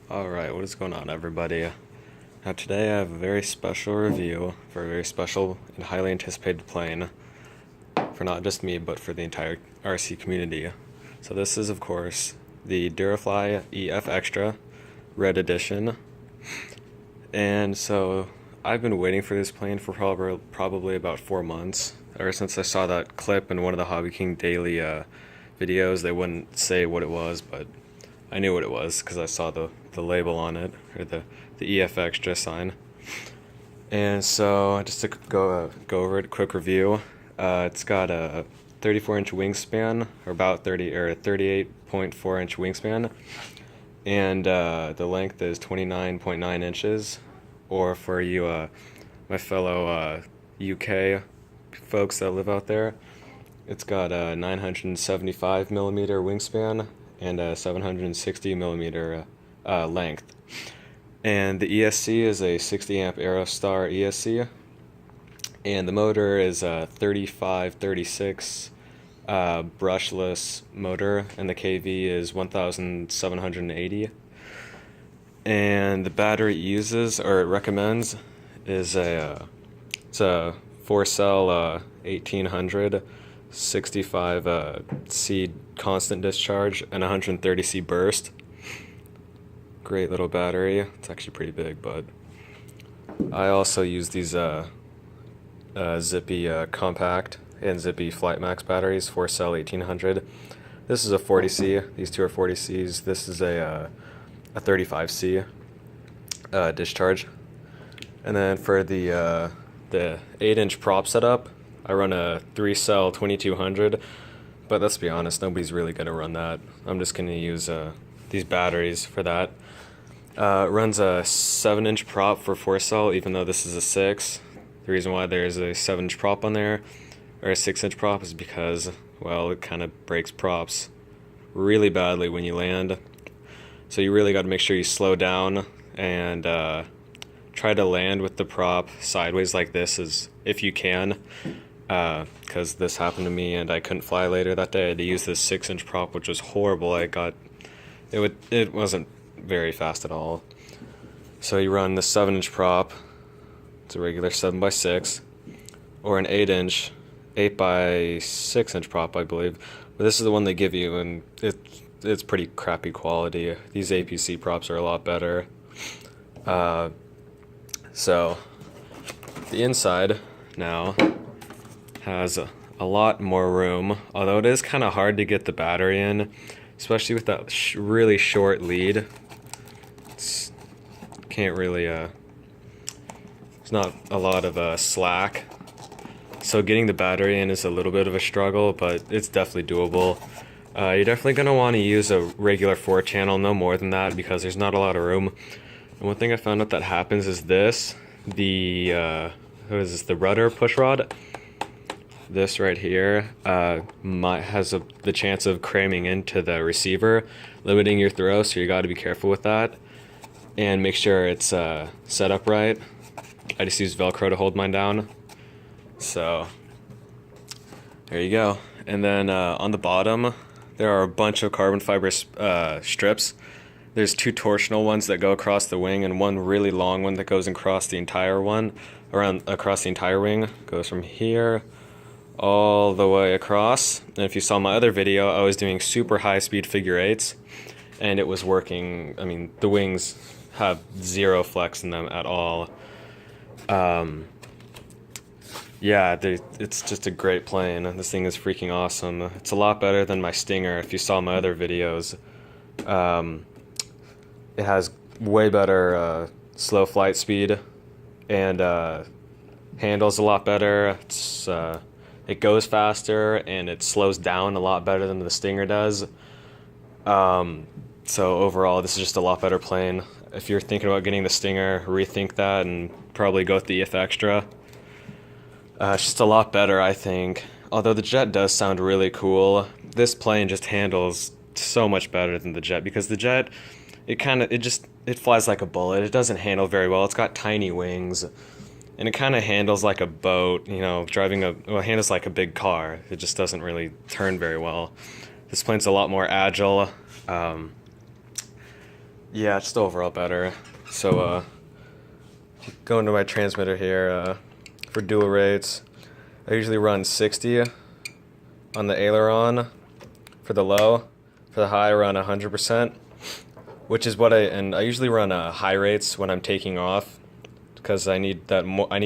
Alright, what is going on, everybody? Now today I have a very special review for a very special and highly anticipated plane for not just me, but for the entire RC community. So this is, of course, the DURAFLY EFXTRA Red Edition. And so I've been waiting for this plane for probably about 4 months. Ever since I saw that clip in one of the Hobby King daily videos. They wouldn't say what it was, but I knew what it was because I saw the label on it, or the EF Extra sign. And so just to go over it, quick review. It's got a 34-inch wingspan, or about 38.4-inch wingspan, and the length is 29.9 inches. Or for you, my fellow UK folks that live out there, it's got a 975 millimeter wingspan and a 760 millimeter length. And the ESC is a 60 amp Aerostar ESC, and the motor is a 3536 brushless motor, and the KV is 1780. And the battery it uses, or it recommends, is it's a 4-cell 1800 65 C constant discharge and 130 C burst. Great little battery. It's actually pretty big, but I also use these Zippy compact and Zippy Flight Max batteries, 4-cell 1800. This is a 40C. These two are 40Cs. This is a 35C discharge. And then for the 8-inch prop setup, I run a 3-cell 2200, but let's be honest, nobody's really going to run that. I'm just going to use these batteries for that. It runs a 7-inch prop for 4-cell, even though this is a 6. The reason why there's a 7-inch prop on there, or a 6-inch prop, is because, well, it kind of breaks props really badly when you land. So you really got to make sure you slow down and try to land with the prop sideways like this, as if you can. Because this happened to me and I couldn't fly later that day. I had to use this 6-inch prop, which was horrible. It wasn't very fast at all. So you run the 7-inch prop. It's a regular 7x6, or an 8-inch 8x6-inch prop, I believe. But this is the one they give you, and it's pretty crappy quality. These APC props are a lot better. So the inside now has a lot more room, although it is kind of hard to get the battery in, especially with that really short lead. Can't really, there's not a lot of slack, so getting the battery in is a little bit of a struggle, but it's definitely doable. You're definitely going to want to use a regular 4-channel, no more than that, because there's not a lot of room. And one thing I found out that happens is the rudder push rod. This right here has the chance of cramming into the receiver, limiting your throw, so you got to be careful with that. And make sure it's set up right. I just use Velcro to hold mine down. So there you go. And then on the bottom, there are a bunch of carbon fiber strips. There's 2 torsional ones that go across the wing, and one really long one that goes across the entire across the entire wing. Goes from here all the way across. And if you saw my other video, I was doing super high speed figure 8s, and it was working. I mean, the wings have 0 flex in them at all. Yeah, it's just a great plane. This thing is freaking awesome. It's a lot better than my Stinger. If you saw my other videos, it has way better slow flight speed, and handles a lot better. It goes faster, and it slows down a lot better than the Stinger does. So overall, this is just a lot better plane. If you're thinking about getting the Stinger, rethink that and probably go with the EF Extra. It's just a lot better, I think. Although the Jet does sound really cool, this plane just handles so much better than the Jet, because the Jet, it flies like a bullet. It doesn't handle very well. It's got tiny wings, and it kind of handles like a boat, you know, it handles like a big car. It just doesn't really turn very well. This plane's a lot more agile. yeah, it's still overall better. So going to my transmitter here for dual rates, I usually run 60 on the aileron for the low. For the high, I run 100%, which is what I usually run high rates when I'm taking off, because I need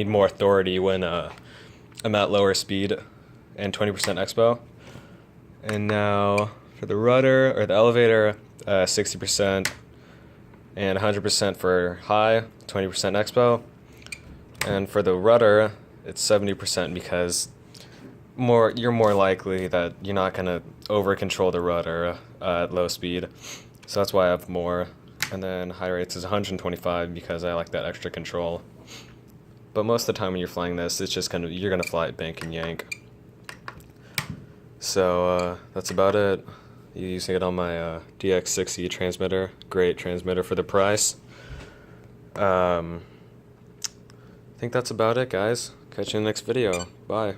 more authority when I'm at lower speed and 20% expo. And now for the rudder or the elevator, 60% and 100% for high, 20% expo. And for the rudder, it's 70% because you're more likely that you're not gonna over control the rudder at low speed. So that's why I have more. And then high rates is 125 because I like that extra control. But most of the time when you're flying this, it's just you're gonna fly it bank and yank. So that's about it. You're using it on my DX6E transmitter. Great transmitter for the price. I think that's about it, guys. Catch you in the next video. Bye.